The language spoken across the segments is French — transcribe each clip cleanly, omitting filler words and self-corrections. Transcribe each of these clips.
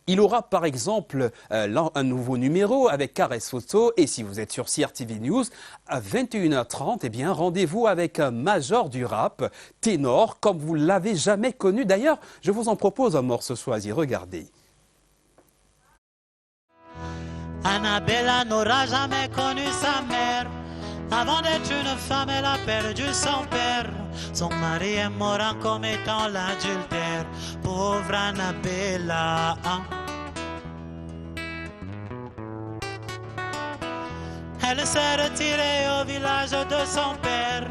Il aura par exemple un nouveau numéro avec Caresse Photo. Et si vous êtes sur CRTV News, à 21h30, eh bien, rendez-vous avec un major du rap, ténor, comme vous ne l'avez jamais connu. D'ailleurs, je vous en propose un morceau choisi. Regardez. Annabella n'aura jamais connu sa mère. Avant d'être une femme, elle a perdu son père. Son mari est mort en commettant l'adultère. Pauvre Annabella. Elle s'est retirée au village de son père.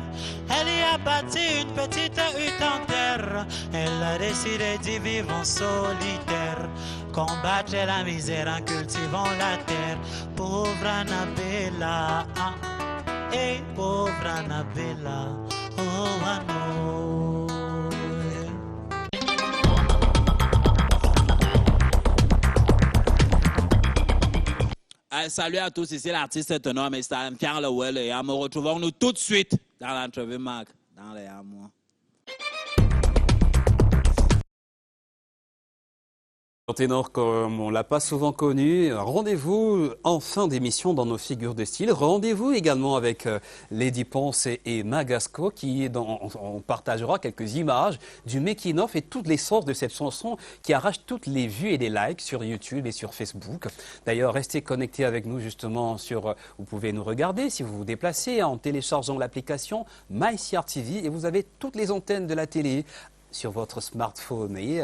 Elle y a bâti une petite hutte en terre. Elle a décidé d'y vivre en solitaire. Combattre la misère en cultivant la terre. Pauvre Annabella. Et pauvre Annabella. Oh, I know. Salut à tous, ici l'artiste ténor Mr. Pierre Lowell et nous retrouvons nous tout de suite dans l'entrevue Marc, dans les amours. Un ténor comme on ne l'a pas souvent connu, rendez-vous en fin d'émission dans nos figures de style. Rendez-vous également avec Lady Ponce et Magasco on partagera quelques images du making-of et toutes les sources de cette chanson qui arrache toutes les vues et les likes sur YouTube et sur Facebook. D'ailleurs, restez connectés avec nous justement vous pouvez nous regarder si vous vous déplacez en téléchargeant l'application MyCRTV et vous avez toutes les antennes de la télé sur votre smartphone et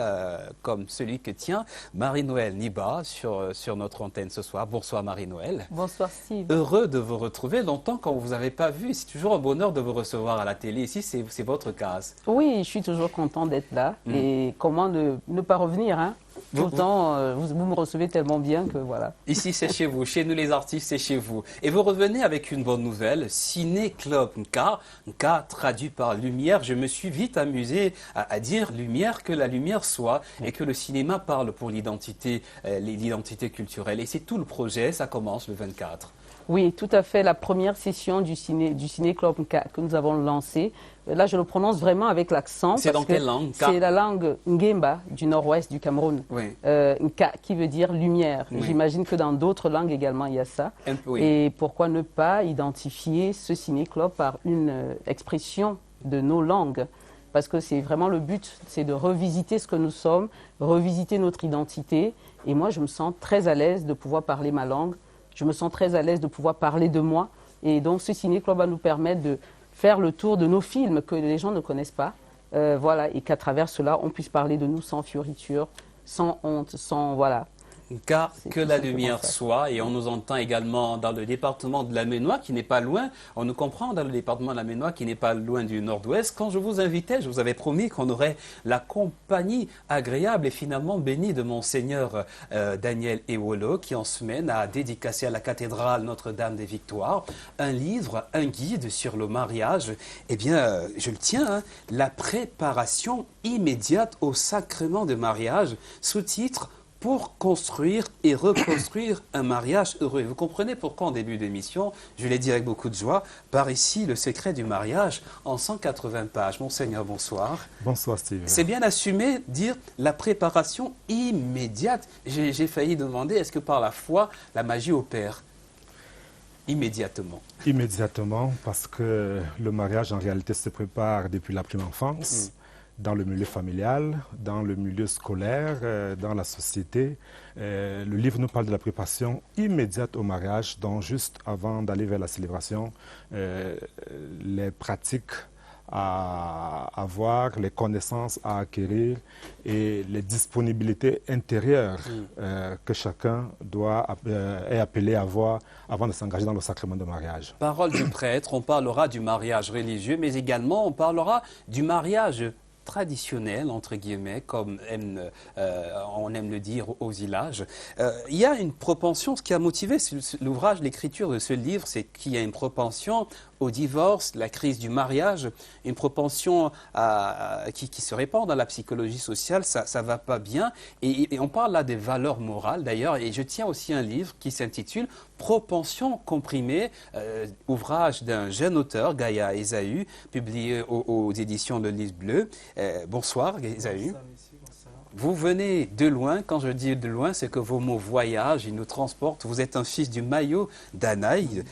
comme celui que tient Marie-Noëlle Niba sur notre antenne ce soir. Bonsoir Marie-Noëlle. Bonsoir Steve. Heureux de vous retrouver. Longtemps qu'on ne vous avait pas vu. C'est toujours un bonheur de vous recevoir à la télé. Ici, c'est votre case. Oui, je suis toujours content d'être là. Et comment ne pas revenir, hein? Tout le temps, vous me recevez tellement bien que voilà. Ici, c'est chez vous. Chez nous, les artistes, c'est chez vous. Et vous revenez avec une bonne nouvelle. Ciné Club Nka. Nka traduit par lumière. Je me suis vite amusé à dire lumière, que la lumière soit et que le cinéma parle pour l'identité culturelle. Et c'est tout le projet. Ça commence le 24. Oui, tout à fait. La première session du ciné Club Nka que nous avons lancée. Là, je le prononce vraiment avec l'accent. C'est dans quelle langue? C'est la langue Ngemba du nord-ouest du Cameroun. Oui. Nka qui veut dire lumière. Oui. J'imagine que dans d'autres langues également, il y a ça. Oui. Et pourquoi ne pas identifier ce ciné-club par une expression de nos langues? Parce que c'est vraiment le but, c'est de revisiter ce que nous sommes, revisiter notre identité. Et moi, je me sens très à l'aise de pouvoir parler ma langue. Je me sens très à l'aise de pouvoir parler de moi. Et donc, ce ciné-club va nous permettre de faire le tour de nos films que les gens ne connaissent pas. Voilà, et qu'à travers cela, on puisse parler de nous sans fioriture, sans honte, sans... Voilà. Car que la lumière soit, et on nous entend également dans le département de la Ménois qui n'est pas loin, on nous comprend dans le département de la Ménois qui n'est pas loin du nord-ouest. Quand je vous invitais, je vous avais promis qu'on aurait la compagnie agréable et finalement bénie de Monseigneur Daniel Ewolo qui en semaine a dédicacé à la cathédrale Notre-Dame des Victoires un livre, un guide sur le mariage. Eh bien, je le tiens, hein, la préparation immédiate au sacrement de mariage, sous-titre pour construire et reconstruire un mariage heureux. Vous comprenez pourquoi en début d'émission, je l'ai dit avec beaucoup de joie, par ici le secret du mariage en 180 pages. Monseigneur, bonsoir. Bonsoir Steve. C'est bien assumé, dire la préparation immédiate. J'ai failli demander, est-ce que par la foi, la magie opère immédiatement? Immédiatement, parce que le mariage en réalité se prépare depuis la prime enfance. Dans le milieu familial, dans le milieu scolaire, dans la société. Le livre nous parle de la préparation immédiate au mariage, donc juste avant d'aller vers la célébration, les pratiques à avoir, les connaissances à acquérir et les disponibilités intérieures que chacun est appelé à avoir avant de s'engager dans le sacrement de mariage. Parole du prêtre, on parlera du mariage religieux, mais également on parlera du mariage traditionnel, entre guillemets, comme on aime le dire aux villages. Il y a une propension, ce qui a motivé l'ouvrage, l'écriture de ce livre, c'est qu'il y a une propension au divorce, la crise du mariage, une propension qui se répand dans la psychologie sociale, ça ne va pas bien. Et on parle là des valeurs morales d'ailleurs, et je tiens aussi un livre qui s'intitule Propension comprimée, ouvrage d'un jeune auteur, Gaïa Esaü, publié aux éditions de Lys Bleu. Bonsoir Esaü. vous venez de loin. Quand je dis de loin, c'est que vos mots voyagent, ils nous transportent. Vous êtes un fils du Mayo d'Anaï,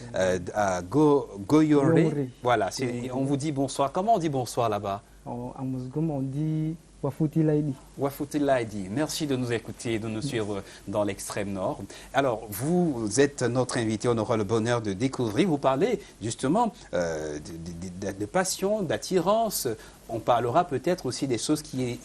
à Goyore. Voilà, on vous dit bonsoir. Comment on dit bonsoir là-bas? En Mousgoum, on dit Wafuti Laidi. Wafuti Laidi. Merci de nous écouter et de nous suivre dans l'extrême nord. Alors, vous êtes notre invité, on aura le bonheur de découvrir. Vous parlez justement de passion, d'attirance. On parlera peut-être aussi des choses qui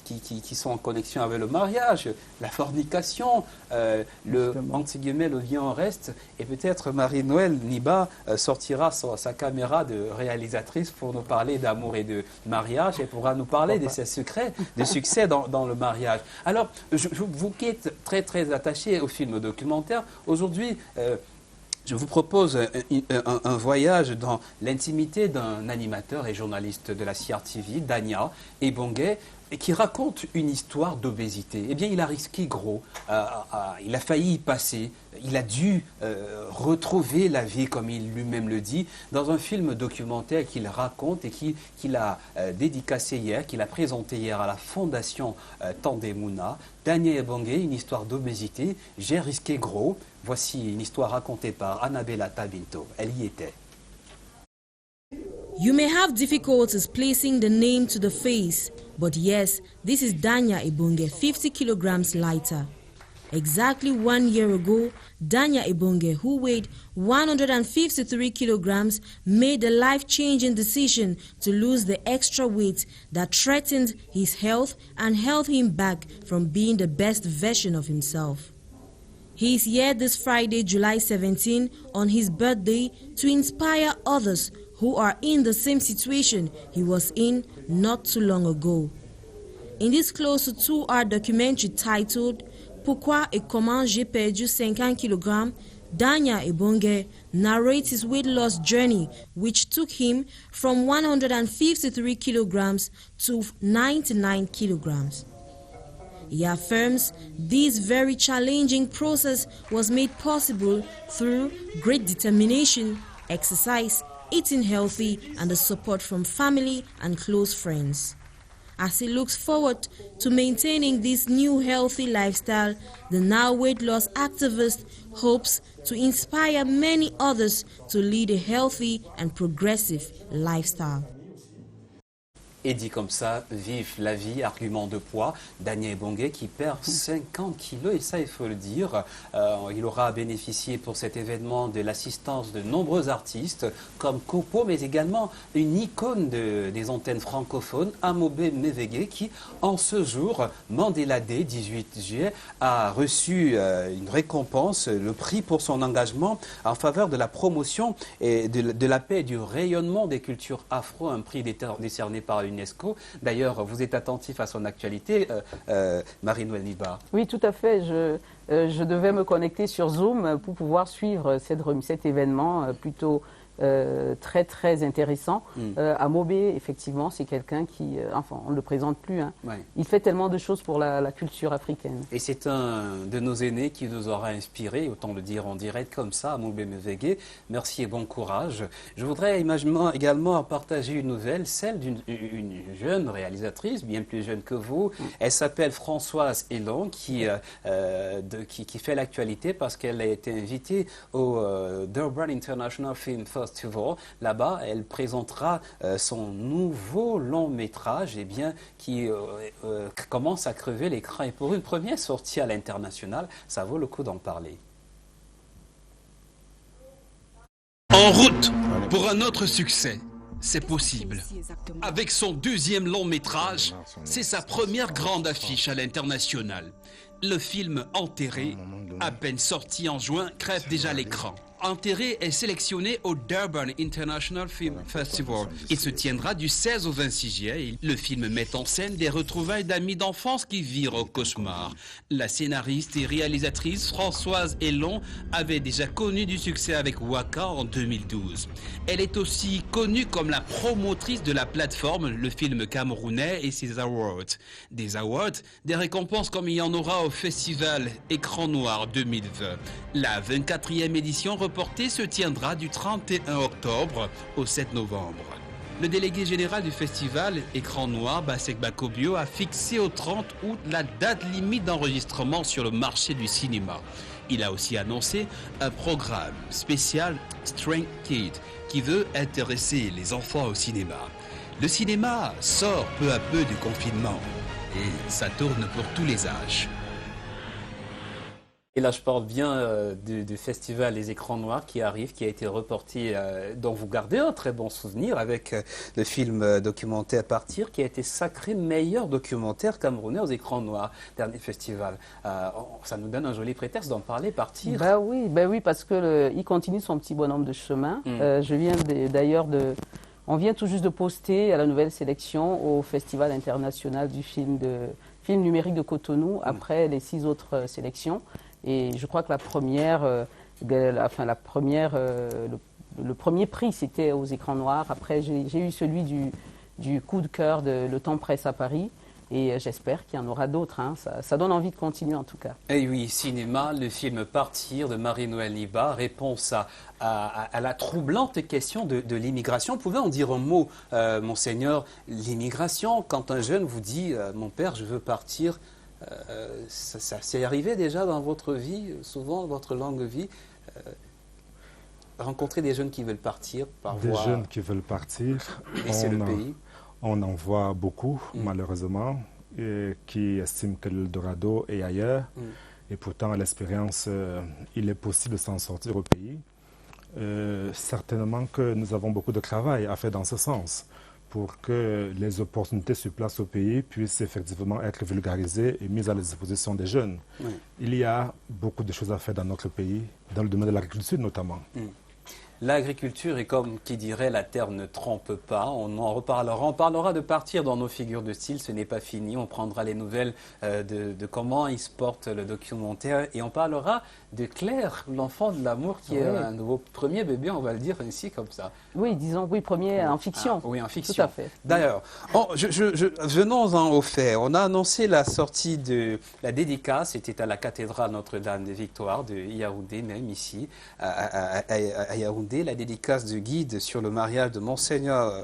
sont en connexion avec le mariage, la fornication, entre guillemets, le vie en reste. Et peut-être Marie-Noël Niba sortira sa caméra de réalisatrice pour nous parler d'amour et de mariage et pourra nous parler de ses secrets, de succès dans le mariage. Alors, vous qui êtes très très attaché au film documentaire, aujourd'hui, je vous propose un voyage dans l'intimité d'un animateur et journaliste de la CRTV, Dania Ebongue, qui raconte une histoire d'obésité. Eh bien, il a risqué gros, il a failli y passer, il a dû retrouver la vie, comme il lui-même le dit, dans un film documentaire qu'il raconte et qu'il a dédicacé hier, qu'il a présenté hier à la Fondation Tandemuna. Dania Ebongue, une histoire d'obésité, j'ai risqué gros. Voici une histoire racontée par Annabella Tabinto. Elle y était. You may have difficulties placing the name to the face, but yes, this is Dania Ebongue, 50 kilograms lighter. Exactly 1 year ago, Dania Ebongue, who weighed 153 kilograms, made the life-changing decision to lose the extra weight that threatened his health and held him back from being the best version of himself. He is here this Friday, July 17, on his birthday, to inspire others who are in the same situation he was in not too long ago. In this close to 2-hour documentary titled Pourquoi et comment j'ai perdu 50 kg, Dania Ebongue narrates his weight loss journey, which took him from 153 kilograms to 99 kilograms. He affirms this very challenging process was made possible through great determination, exercise, eating healthy, and the support from family and close friends. As he looks forward to maintaining this new healthy lifestyle, the now weight loss activist hopes to inspire many others to lead a healthy and progressive lifestyle. Et dit comme ça, vive la vie, argument de poids, Dania Ebongue qui perd 50 kilos, et ça il faut le dire, il aura bénéficié pour cet événement de l'assistance de nombreux artistes comme Kopo, mais également une icône des antennes francophones, Amobe Mevege, qui en ce jour, Mandela Day, 18 juillet, a reçu une récompense, le prix pour son engagement en faveur de la promotion et de la paix et du rayonnement des cultures afro, un prix décerné par l'UNESCO. D'ailleurs, vous êtes attentif à son actualité, Marie-Noël Niba. Oui, tout à fait. Je devais me connecter sur Zoom pour pouvoir suivre cet événement plutôt très très intéressant. Amobe, effectivement, c'est quelqu'un qui, enfin, on ne le présente plus. Hein. Ouais. Il fait tellement de choses pour la culture africaine. Et c'est un de nos aînés qui nous aura inspiré, autant le dire en direct comme ça, Amobe Mevege. Merci et bon courage. Je voudrais également partager une nouvelle, celle d'une jeune réalisatrice, bien plus jeune que vous. Elle s'appelle Françoise Elon, qui fait l'actualité parce qu'elle a été invitée au Durban International Film Festival. Là-bas, elle présentera son nouveau long métrage qui commence à crever l'écran. Et pour une première sortie à l'international, ça vaut le coup d'en parler. En route pour un autre succès, c'est possible. Avec son deuxième long métrage, c'est sa première grande affiche à l'international. Le film Enterré, à peine sorti en juin, crève déjà l'écran. Enterré est sélectionné au Durban International Film Festival. Il se tiendra du 16 au 26 juillet. Le film met en scène des retrouvailles d'amis d'enfance qui virent au cauchemar. La scénariste et réalisatrice Françoise Elon avait déjà connu du succès avec Waka en 2012. Elle est aussi connue comme la promotrice de la plateforme, le film camerounais et ses awards. Des awards, des récompenses comme il y en aura au festival Écran Noir 2020. La 24e édition reportée se tiendra du 31 octobre au 7 novembre. Le délégué général du festival Écran Noir, Basek Bakobio, a fixé au 30 août la date limite d'enregistrement sur le marché du cinéma. Il a aussi annoncé un programme spécial Strength Kid qui veut intéresser les enfants au cinéma. Le cinéma sort peu à peu du confinement et ça tourne pour tous les âges. Et là, je parle bien du festival Les Écrans Noirs qui arrive, qui a été reporté, dont vous gardez un très bon souvenir avec le film documentaire Partir, qui a été sacré meilleur documentaire camerounais aux écrans noirs, dernier festival. Ça nous donne un joli prétexte d'en parler, Partir. Ben oui, parce que il continue son petit bonhomme de chemin. Je viens d'ailleurs de... On vient tout juste de poster à la nouvelle sélection au Festival international du film numérique de Cotonou, après les 6 autres sélections. Et je crois que le premier prix, c'était aux écrans noirs. Après, j'ai eu celui du coup de cœur de Le Temps presse à Paris. Et j'espère qu'il y en aura d'autres. Hein. Ça donne envie de continuer, en tout cas. Et oui, cinéma, le film Partir de Marie-Noëlle Liba, réponse à la troublante question de l'immigration. Vous pouvez en dire un mot, Monseigneur? L'immigration, quand un jeune vous dit « Mon père, je veux partir », ça s'est arrivé déjà dans votre vie, souvent, votre longue vie, rencontrer des jeunes qui veulent partir par voie... Des jeunes qui veulent partir. Laisser le pays. On en voit beaucoup, malheureusement, qui estiment que l'Eldorado est ailleurs. Et pourtant, à l'expérience, il est possible de s'en sortir au pays. Certainement que nous avons beaucoup de travail à faire dans ce sens, pour que les opportunités sur place au pays puissent effectivement être vulgarisées et mises à la disposition des jeunes. Il y a beaucoup de choses à faire dans notre pays, dans le domaine de l'agriculture notamment. L'agriculture est comme qui dirait la terre ne trompe pas. On en reparlera. On parlera de Partir dans nos figures de style. Ce n'est pas fini. On prendra les nouvelles de comment il se porte le documentaire. Et on parlera de Claire, l'enfant de l'amour, qui est un nouveau premier bébé, on va le dire ainsi comme ça. Oui, disons, premier en fiction. Oui, en fiction. Tout à fait. D'ailleurs, venons-en au fait. On a annoncé la sortie de la dédicace. C'était à la cathédrale Notre-Dame des Victoires de Yaoundé, même ici, à Yaoundé, la dédicace du guide sur le mariage de Monseigneur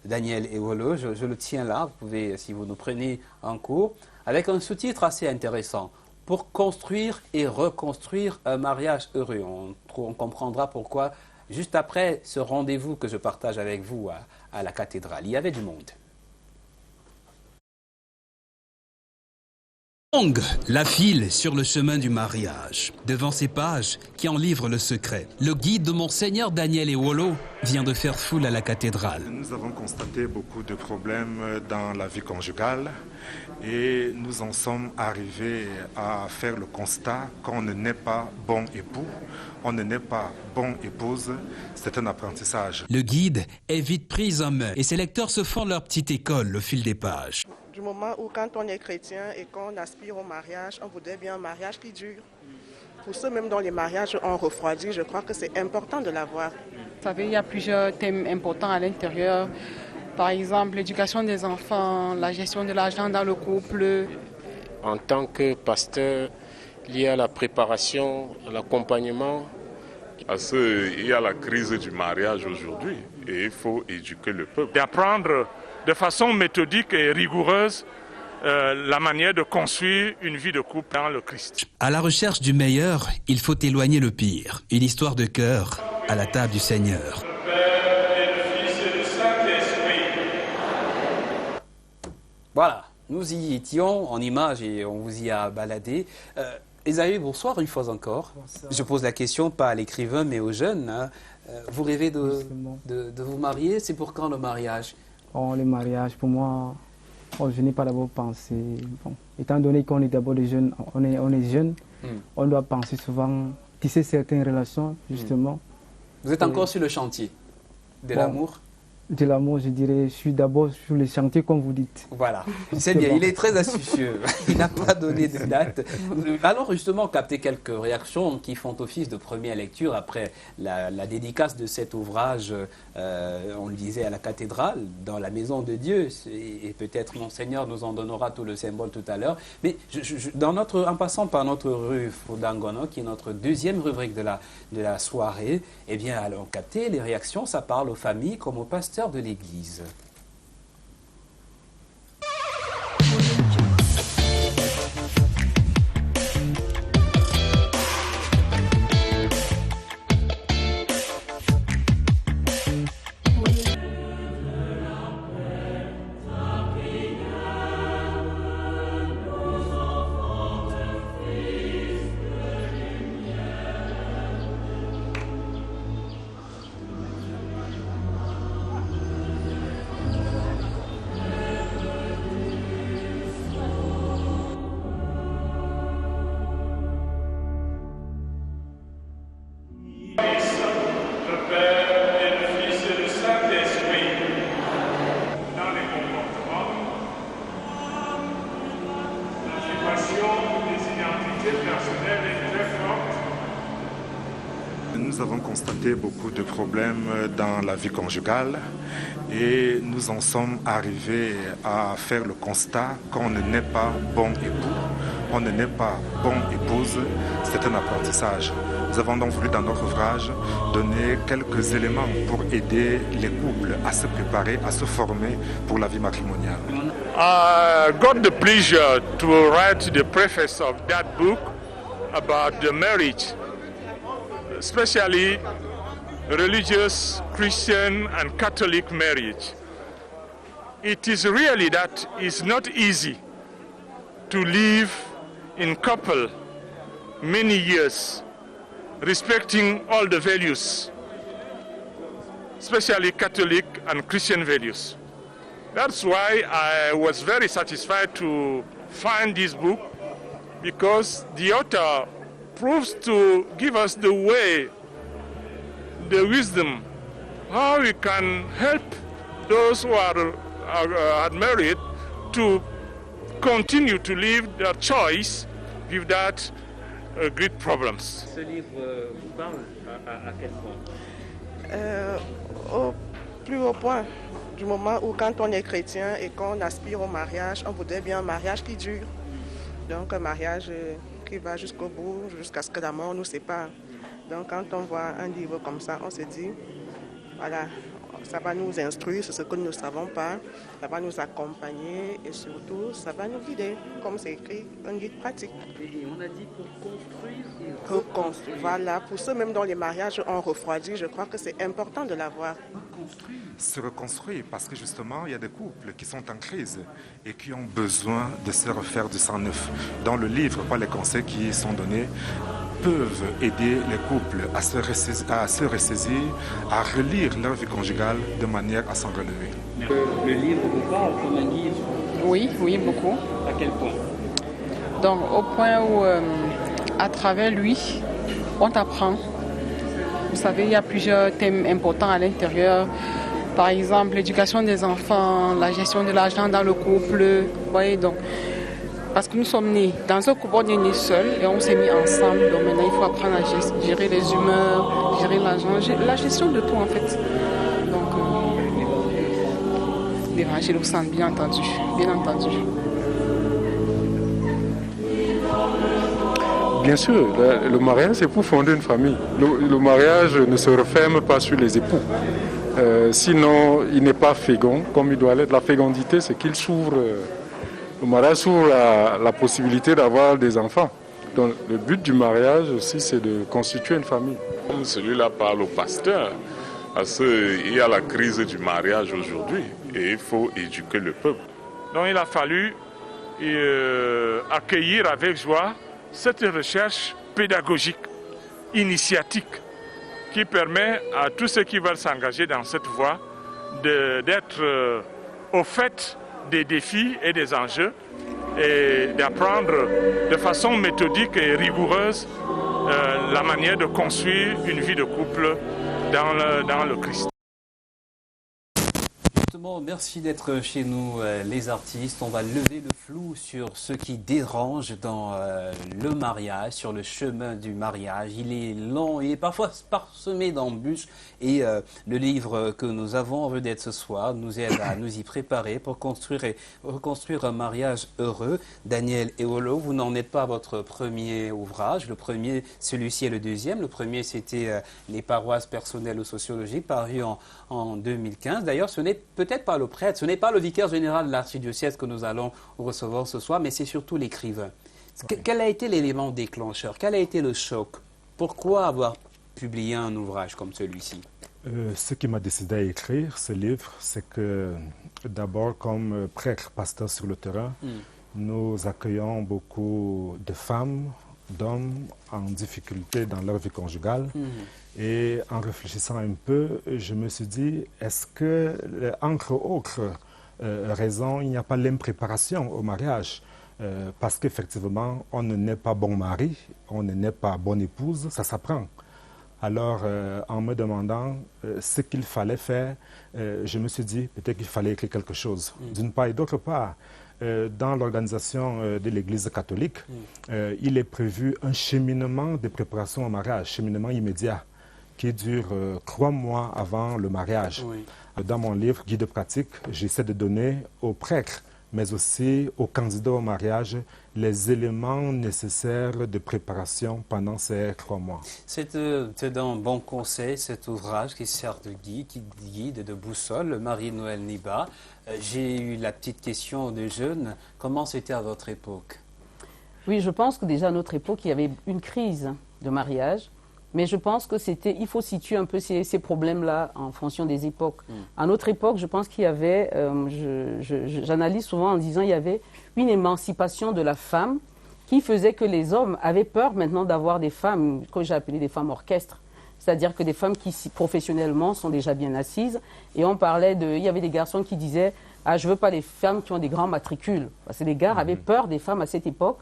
Daniel Ewolo. Je le tiens là, vous pouvez, si vous nous prenez en cours, avec un sous-titre assez intéressant. Pour construire et reconstruire un mariage heureux. On comprendra pourquoi, juste après ce rendez-vous que je partage avec vous à la cathédrale, il y avait du monde. Longue la file sur le chemin du mariage. Devant ces pages qui en livrent le secret, le guide de Monseigneur Daniel Ewolo vient de faire foule à la cathédrale. Nous avons constaté beaucoup de problèmes dans la vie conjugale et nous en sommes arrivés à faire le constat qu'on ne naît pas bon époux, on ne naît pas bonne épouse, c'est un apprentissage. Le guide est vite pris en main et ses lecteurs se font leur petite école au fil des pages. Du moment où quand on est chrétien et qu'on aspire au mariage, on voudrait bien un mariage qui dure. Pour ceux même dont les mariages ont refroidi, je crois que c'est important de l'avoir. Vous savez, il y a plusieurs thèmes importants à l'intérieur. Par exemple, l'éducation des enfants, la gestion de l'argent dans le couple. En tant que pasteur, lié à la préparation, à l'accompagnement. Parce qu'il y a la crise du mariage aujourd'hui et il faut éduquer le peuple. Et apprendre de façon méthodique et rigoureuse la manière de construire une vie de couple dans le Christ. À la recherche du meilleur, il faut éloigner le pire. Une histoire de cœur à la table du Seigneur. Voilà, nous y étions en images et on vous y a baladé. Esaü, bonsoir une fois encore. Bonsoir. Je pose la question pas à l'écrivain mais aux jeunes. Hein. Vous rêvez de vous marier, c'est pour quand le mariage? Le mariage, pour moi, je n'ai pas d'abord pensé. Bon, étant donné qu'on est d'abord des jeunes, on est jeunes, on doit penser souvent, tisser certaines relations, justement. Vous êtes encore sur le chantier de l'amour? De l'amour, je dirais, je suis d'abord sur le chantier, comme vous dites. Voilà, c'est bien, il est très astucieux. Il n'a pas donné de date. Alors justement, capter quelques réactions qui font office de première lecture après la dédicace de cet ouvrage, on le disait, à la cathédrale, dans la maison de Dieu. Et peut-être Monseigneur nous en donnera tout le symbole tout à l'heure. Mais en passant par notre rue Foudangono, qui est notre deuxième rubrique de la soirée, eh bien, allons capter les réactions. Ça parle aux familles comme aux pasteurs. pasteur de l'Église. Nous avons constaté beaucoup de problèmes dans la vie conjugale et nous en sommes arrivés à faire le constat qu'on ne naît pas bon époux, on ne naît pas bon épouse, c'est un apprentissage. Nous avons donc voulu dans notre ouvrage donner quelques éléments pour aider les couples à se préparer, à se former pour la vie matrimoniale. I got the pleasure to write the preface of that book about the marriage, especially religious, Christian and Catholic marriage. It is really that it's not easy to live in couple many years, respecting all the values, especially Catholic and Christian values. That's why I was very satisfied to find this book, because the author proves to give us the way, the wisdom, how we can help those who are married to continue to live their choice without great problems. Ce livre vous parle à quel point? Au plus haut point, du moment où quand on est chrétien et qu'on aspire au mariage, on voudrait bien un mariage qui dure. Donc un mariage qui va jusqu'au bout, jusqu'à ce que la mort nous sépare. Donc quand on voit un livre comme ça, on se dit, voilà, ça va nous instruire sur ce que nous ne savons pas, ça va nous accompagner et surtout, ça va nous guider, comme c'est écrit, un guide pratique. Et on a dit pour construire et reconstruire. Voilà, pour ceux même dont les mariages ont refroidi, je crois que c'est important de l'avoir. Se reconstruire, parce que justement, il y a des couples qui sont en crise et qui ont besoin de se refaire du sang neuf. Dans le livre, les conseils qui y sont donnés peuvent aider les couples à se ressaisir, à relire leur vie conjugale de manière à s'en relever. Le livre vous parle comme un guide? Oui, beaucoup. À quel point? Donc au point où, à travers lui, on t'apprend. Vous savez, il y a plusieurs thèmes importants à l'intérieur. Par exemple, l'éducation des enfants, la gestion de l'argent dans le couple. Vous voyez, donc, parce que nous sommes nés dans un couple, on est nés seuls et on s'est mis ensemble. Donc maintenant, il faut apprendre à gérer les humeurs, gérer l'argent, la gestion de tout en fait. Donc, l'évangile au centre, bien entendu, bien entendu. Bien sûr, le mariage c'est pour fonder une famille. Le mariage ne se referme pas sur les époux. Sinon, il n'est pas fécond comme il doit l'être. La fécondité, c'est qu'il s'ouvre. Le mariage s'ouvre la possibilité d'avoir des enfants. Donc, le but du mariage aussi, c'est de constituer une famille. Celui-là parle au pasteur, parce qu'il y a la crise du mariage aujourd'hui et il faut éduquer le peuple. Donc, il a fallu accueillir avec joie cette recherche pédagogique, initiatique, qui permet à tous ceux qui veulent s'engager dans cette voie d'être au fait des défis et des enjeux et d'apprendre de façon méthodique et rigoureuse la manière de construire une vie de couple dans le Christ. justement, merci d'être chez nous, les artistes. On va lever le flou sur ce qui dérange dans le mariage, sur le chemin du mariage. Il est long, il est parfois parsemé d'embûches. Et le livre que nous avons en vedette ce soir nous aide à nous y préparer pour construire et reconstruire un mariage heureux. Daniel Ewolo, vous n'en êtes pas à votre premier ouvrage. Le premier, celui-ci est le deuxième. Le premier, c'était Les paroisses personnelles ou sociologiques, paru en 2015. D'ailleurs, ce n'est peut-être pas le prêtre, ce n'est pas le vicaire général de l'archidiocèse que nous allons recevoir ce soir, mais c'est surtout l'écrivain. Quel a été l'élément déclencheur? Quel a été le choc? Pourquoi avoir publié un ouvrage comme celui-ci? Ce qui m'a décidé à écrire ce livre, c'est que d'abord, comme prêtre, pasteur sur le terrain, nous accueillons beaucoup de femmes, d'hommes en difficulté dans leur vie conjugale. Et en réfléchissant un peu, je me suis dit, est-ce que, entre autres raisons, il n'y a pas l'impréparation au mariage? Parce qu'effectivement, on ne naît pas bon mari, on ne naît pas bonne épouse, ça s'apprend. Alors, en me demandant ce qu'il fallait faire, je me suis dit, peut-être qu'il fallait écrire quelque chose, d'une part. Et d'autre part, dans l'organisation de l'Église catholique, il est prévu un cheminement de préparation au mariage, cheminement immédiat, qui dure 3 mois avant le mariage. Dans mon livre, Guide pratique, j'essaie de donner aux prêtres, mais aussi aux candidats au mariage, les éléments nécessaires de préparation pendant ces 3 mois. C'est un bon conseil, cet ouvrage qui sert de guide, de boussole, Marie-Noël Niba. J'ai eu la petite question de jeune. Comment c'était à votre époque? Oui, je pense que déjà à notre époque, il y avait une crise de mariage. Mais je pense que il faut situer un peu ces problèmes-là en fonction des époques. À notre époque, je pense qu'il y avait, j'analyse souvent en disant, il y avait une émancipation de la femme qui faisait que les hommes avaient peur maintenant d'avoir des femmes, que j'ai appelées des femmes orchestres. C'est-à-dire que des femmes qui, professionnellement, sont déjà bien assises. Et on parlait il y avait des garçons qui disaient, ah, je ne veux pas des femmes qui ont des grands matricules. Parce que les gars avaient peur des femmes à cette époque.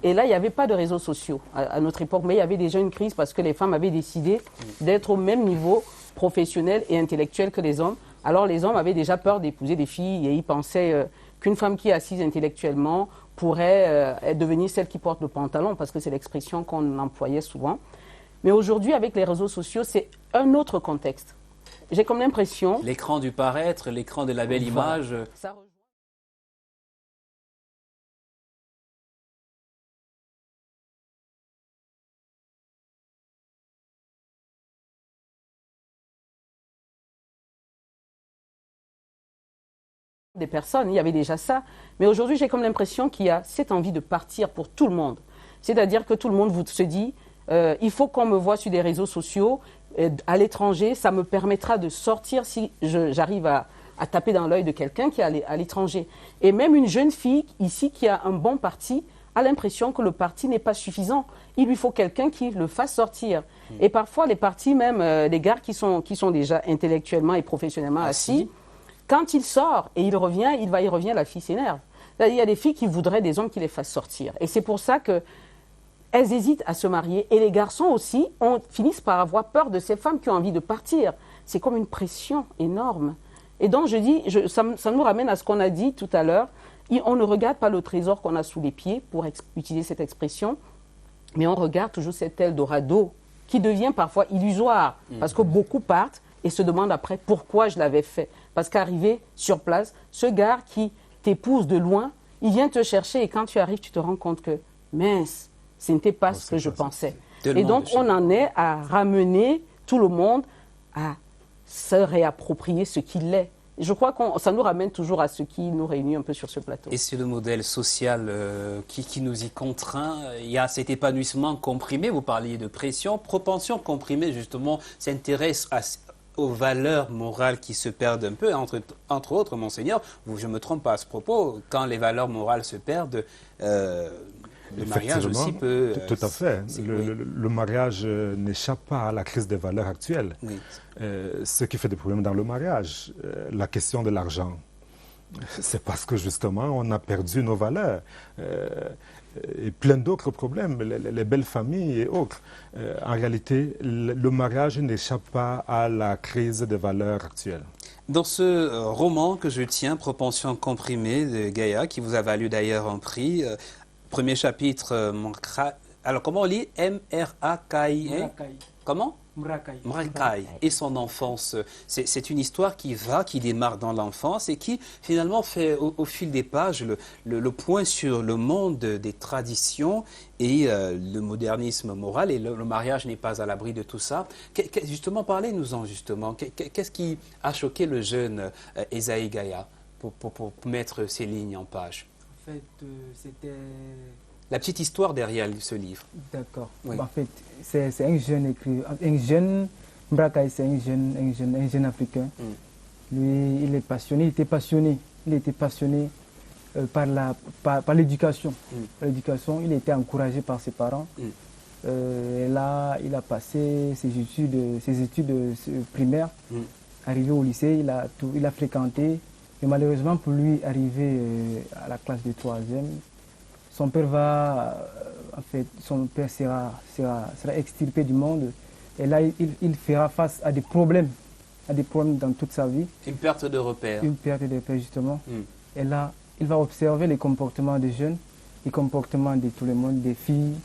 Et là, il n'y avait pas de réseaux sociaux à notre époque, mais il y avait déjà une crise parce que les femmes avaient décidé d'être au même niveau professionnel et intellectuel que les hommes. Alors les hommes avaient déjà peur d'épouser des filles et ils pensaient qu'une femme qui est assise intellectuellement pourrait devenir celle qui porte le pantalon, parce que c'est l'expression qu'on employait souvent. Mais aujourd'hui, avec les réseaux sociaux, c'est un autre contexte. J'ai comme l'impression... L'écran du paraître, l'écran de la belle image... Ça des personnes, il y avait déjà ça. Mais aujourd'hui, j'ai comme l'impression qu'il y a cette envie de partir pour tout le monde. C'est-à-dire que tout le monde se dit, il faut qu'on me voit sur des réseaux sociaux, à l'étranger, ça me permettra de sortir si j'arrive à taper dans l'œil de quelqu'un qui est à l'étranger. Et même une jeune fille ici qui a un bon parti a l'impression que le parti n'est pas suffisant. Il lui faut quelqu'un qui le fasse sortir. Et parfois, les partis, même les gars qui sont déjà intellectuellement et professionnellement assis, quand il sort et il revient, la fille s'énerve. Il y a des filles qui voudraient des hommes qui les fassent sortir. Et c'est pour ça qu'elles hésitent à se marier. Et les garçons aussi finissent par avoir peur de ces femmes qui ont envie de partir. C'est comme une pression énorme. Et donc, je dis, ça nous ramène à ce qu'on a dit tout à l'heure. On ne regarde pas le trésor qu'on a sous les pieds, pour utiliser cette expression, mais on regarde toujours cet Eldorado qui devient parfois illusoire. Parce que beaucoup partent et se demandent après pourquoi je l'avais fait. Parce qu'arrivé sur place, ce gars qui t'épouse de loin, il vient te chercher et quand tu arrives, tu te rends compte que, mince, ce n'était pas ce que je pensais. Et donc, on en est à ramener tout le monde à se réapproprier ce qu'il est. Je crois que ça nous ramène toujours à ce qui nous réunit un peu sur ce plateau. Et c'est le modèle social qui nous y contraint. Il y a cet épanouissement comprimé, vous parliez de pression, propension comprimée justement s'intéresse aux valeurs morales qui se perdent un peu. Entre autres, Monseigneur, je ne me trompe pas à ce propos, quand les valeurs morales se perdent, le mariage aussi peut... Tout à fait. Le mariage n'échappe pas à la crise des valeurs actuelles. Oui. Ce qui fait des problèmes dans le mariage, la question de l'argent, c'est parce que justement on a perdu nos valeurs. Et plein d'autres problèmes, les belles familles et autres. En réalité, le mariage n'échappe pas à la crise des valeurs actuelles. Dans ce roman que je tiens, Propension comprimée de Gaïa, qui vous a valu d'ailleurs un prix, premier chapitre, alors comment on lit? M-R-A-K-I. Comment? Mrakai et son enfance. C'est une histoire qui démarre dans l'enfance et qui finalement fait au fil des pages le point sur le monde des traditions et le modernisme moral. Et le mariage n'est pas à l'abri de tout ça. Justement, parlez-nous-en justement. Qu'est-ce qui a choqué le jeune Esaïe Gaïa pour mettre ces lignes en page? En fait, c'était... La petite histoire derrière ce livre. D'accord. Oui. En fait, c'est un jeune écrivain, un jeune, Mrakai, c'est un jeune africain. Lui, il est passionné, il était passionné par l'éducation. L'éducation, il était encouragé par ses parents. Et là, il a passé ses études primaires. Arrivé au lycée, il a fréquenté. Et malheureusement pour lui, arrivé à la classe de 3e, son père sera extirpé du monde. Et là, il fera face à des problèmes dans toute sa vie. Une perte de repère. Une perte de repère, justement. Et là, il va observer les comportements des jeunes, les comportements de tout le monde, des filles.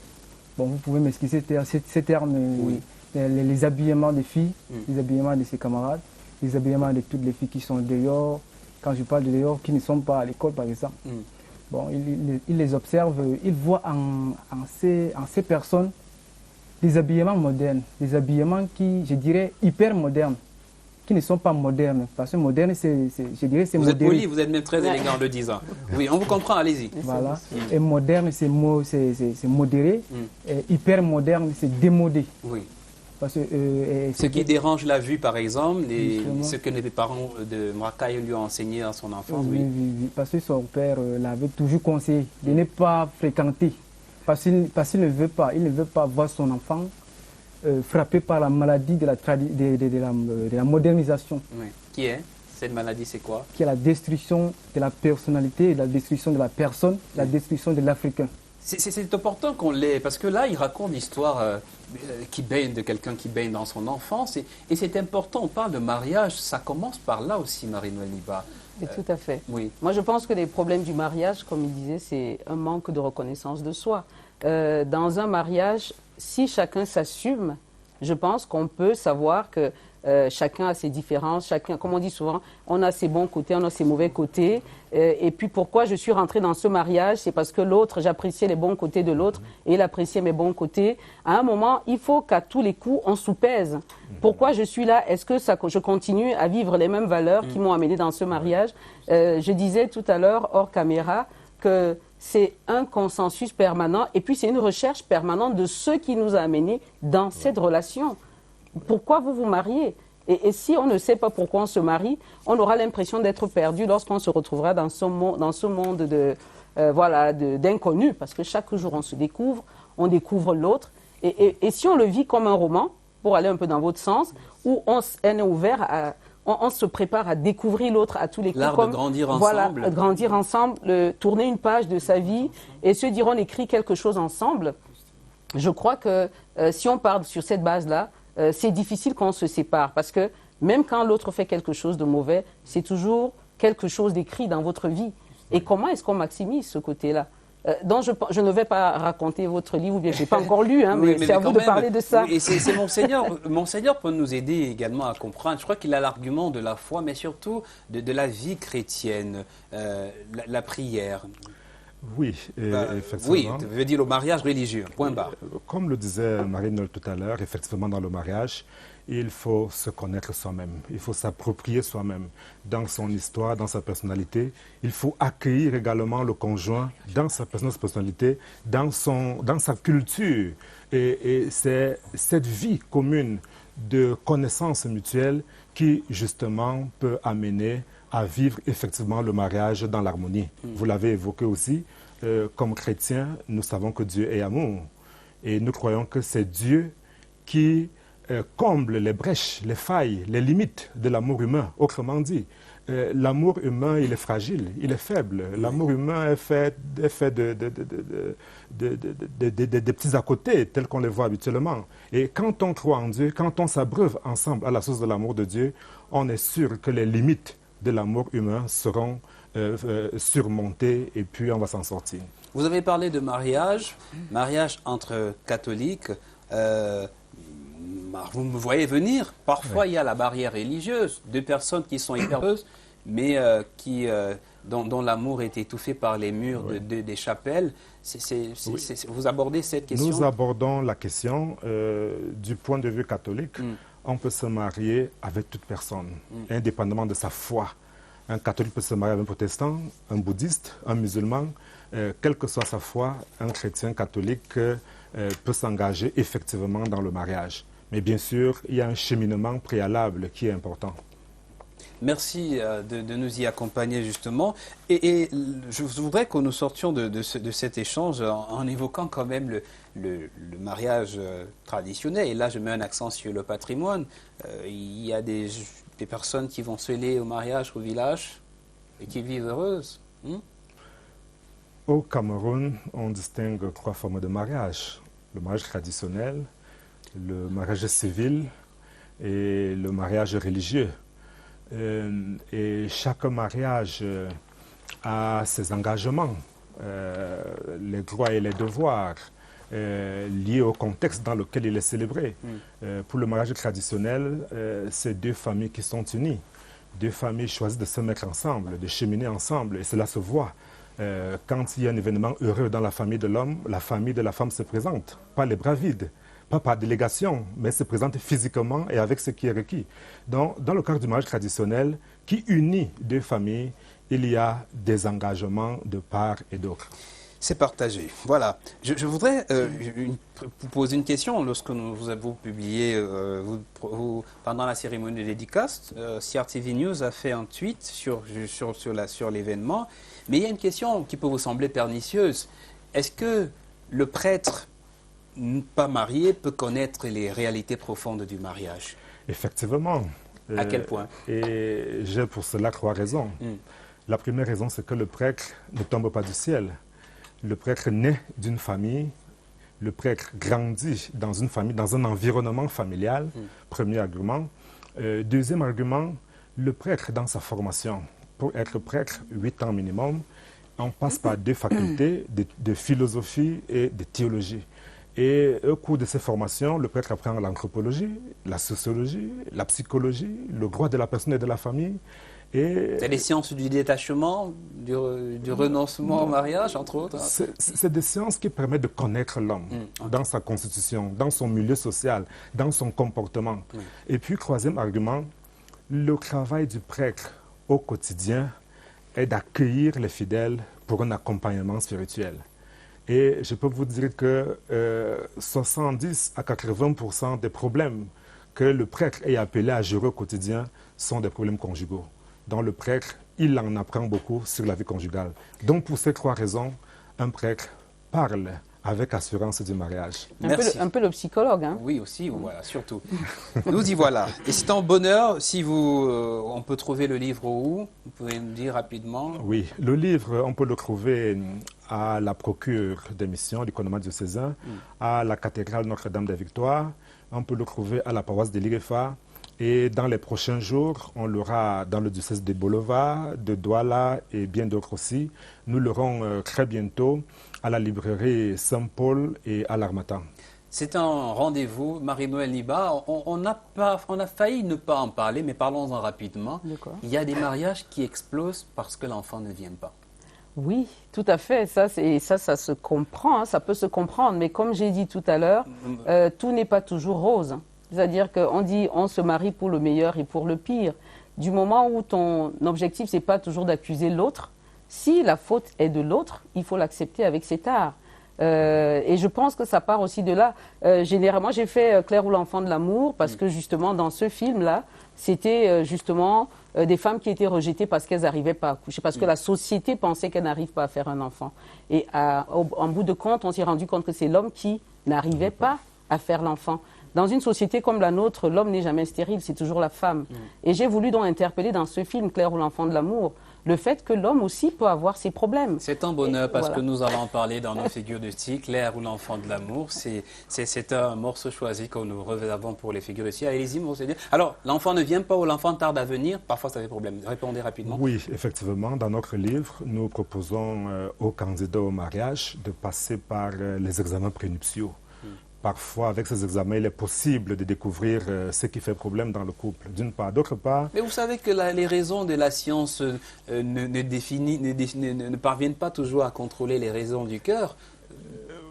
Bon, vous pouvez m'expliquer ces termes, oui. Les habillements des filles, les habillements de ses camarades, les habillements de toutes les filles qui sont dehors. Quand je parle de dehors, qui ne sont pas à l'école, par exemple. Bon, il les observe, il voit en ces personnes des habillements modernes, des habillements qui, je dirais, hyper modernes, qui ne sont pas modernes. Parce que moderne, je dirais, c'est modéré. Vous êtes poli, vous êtes même très élégant en le disant. Oui, on vous comprend, allez-y. Voilà. Et moderne, c'est modéré. Et hyper moderne, c'est démodé. Oui. Parce que, ce qui dérange la vue, par exemple, ce que les parents de Mrakai lui ont enseigné à son enfance. Oui. Parce que son père l'avait toujours conseillé de ne pas fréquenter. Parce qu'il ne veut pas voir son enfant frappé par la maladie de la modernisation. Oui. Qui est? Cette maladie, c'est quoi? Qui est la destruction de la personnalité, la destruction de la personne, la destruction de l'Africain. C'est important qu'on l'ait, parce que là, il raconte l'histoire de quelqu'un qui baigne dans son enfance. Et c'est important, on parle de mariage, ça commence par là aussi, Marie-Noëlle Liba. Tout à fait. Oui. Moi, je pense que les problèmes du mariage, comme il disait, c'est un manque de reconnaissance de soi. Dans un mariage, si chacun s'assume, je pense qu'on peut savoir que chacun a ses différences, chacun, comme on dit souvent, on a ses bons côtés, on a ses mauvais côtés. Et puis pourquoi je suis rentrée dans ce mariage, c'est parce que l'autre, j'appréciais les bons côtés de l'autre et il appréciait mes bons côtés. À un moment, il faut qu'à tous les coups, on soupèse. Pourquoi je suis là? Est-ce que je continue à vivre les mêmes valeurs qui m'ont amené dans ce mariage? Je disais tout à l'heure, hors caméra, que c'est un consensus permanent et puis c'est une recherche permanente de ce qui nous a amenés dans cette relation. Pourquoi vous vous mariez? Et si on ne sait pas pourquoi on se marie, on aura l'impression d'être perdu lorsqu'on se retrouvera dans ce monde d'inconnus, parce que chaque jour on se découvre, on découvre l'autre. Et si on le vit comme un roman, pour aller un peu dans votre sens, où on est ouvert on se prépare à découvrir l'autre à tous les coups. L'art de grandir ensemble. Voilà, grandir ensemble, tourner une page de sa vie et se dire on écrit quelque chose ensemble. Je crois que si on part sur cette base-là, c'est difficile qu'on se sépare parce que même quand l'autre fait quelque chose de mauvais, c'est toujours quelque chose d'écrit dans votre vie. Et comment est-ce qu'on maximise ce côté-là? Donc je ne vais pas raconter votre livre, ou bien je n'ai pas encore lu, hein, mais c'est à vous de parler de ça. Et c'est Monseigneur peut nous aider également à comprendre. Je crois qu'il a l'argument de la foi, mais surtout de la vie chrétienne, la prière. Oui, effectivement. Oui, veut dire le mariage religieux, point barre. Comme le disait Marie-Noëlle tout à l'heure, effectivement, dans le mariage, il faut se connaître soi-même. Il faut s'approprier soi-même dans son histoire, dans sa personnalité. Il faut accueillir également le conjoint dans sa personnalité, dans sa culture. Et c'est cette vie commune de connaissance mutuelle qui, justement, peut amener à vivre effectivement le mariage dans l'harmonie. Vous l'avez évoqué aussi, comme chrétiens, nous savons que Dieu est amour. Et nous croyons que c'est Dieu qui comble les brèches, les failles, les limites de l'amour humain. Autrement dit, L'amour humain, il est fragile, il est faible. L'amour humain est fait des petits à côté, tels qu'on les voit habituellement. Et quand on croit en Dieu, quand on s'abreuve ensemble à la source de l'amour de Dieu, on est sûr que les limites de l'amour humain seront surmontées et puis on va s'en sortir. Vous avez parlé de mariage entre catholiques. Vous me voyez venir. Parfois, il y a la barrière religieuse. Deux personnes qui sont hyper heureuses, mais dont l'amour est étouffé par les murs des chapelles. Vous abordez cette question? Nous abordons la question du point de vue catholique. On peut se marier avec toute personne, indépendamment de sa foi. Un catholique peut se marier avec un protestant, un bouddhiste, un musulman. Quelle que soit sa foi, un chrétien catholique peut s'engager effectivement dans le mariage. Mais bien sûr, il y a un cheminement préalable qui est important. Merci de nous y accompagner justement. Et je voudrais que nous sortions de cet échange en évoquant quand même le mariage traditionnel. Et là, je mets un accent sur le patrimoine. Il y a des personnes qui vont se lier au mariage au village et qui vivent heureuses. Au Cameroun, on distingue 3 formes de mariage. Le mariage traditionnel, le mariage civil et le mariage religieux. Et chaque mariage a ses engagements, les droits et les devoirs liés au contexte dans lequel il est célébré. Pour le mariage traditionnel, c'est 2 familles qui sont unies. 2 familles choisissent de se mettre ensemble, de cheminer ensemble, et cela se voit. Quand il y a un événement heureux dans la famille de l'homme, la famille de la femme se présente, pas les bras vides, pas par délégation, mais se présente physiquement et avec ce qui est requis. Dans le cadre du mariage traditionnel, qui unit 2 familles, il y a des engagements de part et d'autre. C'est partagé. Voilà. Je voudrais vous poser une question. Lorsque vous avez publié pendant la cérémonie de dédicace, CRTV News a fait un tweet sur l'événement. Mais il y a une question qui peut vous sembler pernicieuse. Est-ce que le prêtre pas marié peut connaître les réalités profondes du mariage? Effectivement. À quel point? Et j'ai pour cela 3 raisons. La première raison, c'est que le prêtre ne tombe pas du ciel. Le prêtre naît d'une famille, le prêtre grandit dans une famille, dans un environnement familial, premier argument. Deuxième argument, le prêtre dans sa formation. Pour être prêtre, 8 ans minimum, on passe par 2 facultés de philosophie et de théologie. Et au cours de ces formations, le prêtre apprend l'anthropologie, la sociologie, la psychologie, le droit de la personne et de la famille. C'est les sciences du détachement, du renoncement au mariage, entre autres. C'est des sciences qui permettent de connaître l'homme dans sa constitution, dans son milieu social, dans son comportement. Et puis, 3e argument, le travail du prêtre au quotidien est d'accueillir les fidèles pour un accompagnement spirituel. Et je peux vous dire que 70 à 80% des problèmes que le prêtre est appelé à gérer au quotidien sont des problèmes conjugaux. Dans le prêtre, il en apprend beaucoup sur la vie conjugale. Donc, pour ces 3 raisons, un prêtre parle avec assurance du mariage. Un peu le psychologue, hein? Oui, aussi, voilà, surtout. Nous y voilà. Et c'est un bonheur, si on peut trouver le livre où? Vous pouvez nous dire rapidement? Oui, le livre, on peut le trouver à la procure des missions du gouvernement diocésain, à la cathédrale Notre-Dame des Victoires, on peut le trouver à la paroisse de l'Irefa. Et dans les prochains jours, on l'aura dans le diocèse de Bolova, de Douala et bien d'autres aussi. Nous l'aurons très bientôt à la librairie Saint-Paul et à l'Harmattan. C'est un rendez-vous. Marie-Noëlle Niba, on a failli ne pas en parler, mais parlons-en rapidement. Il y a des mariages qui explosent parce que l'enfant ne vient pas. Oui, tout à fait. Ça se comprend, hein, ça peut se comprendre. Mais comme j'ai dit tout à l'heure, tout n'est pas toujours rose. C'est-à-dire qu'on dit on se marie pour le meilleur et pour le pire. Du moment où ton objectif, ce n'est pas toujours d'accuser l'autre, si la faute est de l'autre, il faut l'accepter avec cet art. Et je pense que ça part aussi de là. Généralement, j'ai fait Claire ou l'enfant de l'amour parce que justement, dans ce film-là, c'était justement des femmes qui étaient rejetées parce qu'elles n'arrivaient pas à accoucher, parce que la société pensait qu'elles n'arrivent pas à faire un enfant. Et en bout de compte, on s'est rendu compte que c'est l'homme qui n'arrivait pas à faire l'enfant. Dans une société comme la nôtre, l'homme n'est jamais stérile, c'est toujours la femme. Et j'ai voulu donc interpeller dans ce film, Claire ou l'enfant de l'amour, le fait que l'homme aussi peut avoir ses problèmes. C'est un bonheur parce que nous allons en parler dans nos figures de style, Claire ou l'enfant de l'amour. C'est un morceau choisi que nous réservons pour les figures de style. Allez-y, monseigneur. Alors, l'enfant ne vient pas ou l'enfant tarde à venir, parfois ça fait problème. Répondez rapidement. Oui, effectivement, dans notre livre, nous proposons aux candidats au mariage de passer par les examens prénuptiaux. Parfois, avec ces examens, il est possible de découvrir ce qui fait problème dans le couple, d'une part. D'autre part... Mais vous savez que les raisons de la science ne parviennent pas toujours à contrôler les raisons du cœur.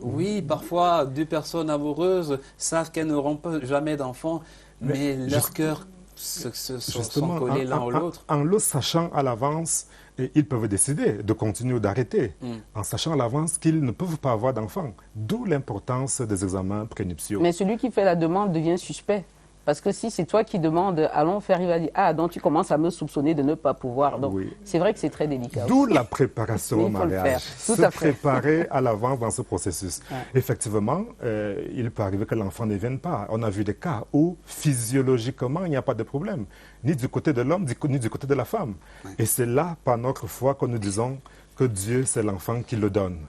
Oui, parfois, deux personnes amoureuses savent qu'elles n'auront jamais d'enfants, mais leurs cœurs sont collés l'un ou l'autre. En le sachant à l'avance, ils peuvent décider de continuer ou d'arrêter, en sachant à l'avance qu'ils ne peuvent pas avoir d'enfants. D'où l'importance des examens prénuptiaux. Mais celui qui fait la demande devient suspect. Parce que si c'est toi qui demandes, allons faire, il va dire, ah, donc tu commences à me soupçonner de ne pas pouvoir. Donc, c'est vrai que c'est très délicat. D'où la préparation au mariage. Se préparer à l'avance dans ce processus. Ouais. Effectivement, il peut arriver que l'enfant ne vienne pas. On a vu des cas où, physiologiquement, il n'y a pas de problème, ni du côté de l'homme, ni du côté de la femme. Ouais. Et c'est là, par notre foi, que nous disons que Dieu, c'est l'enfant qui le donne.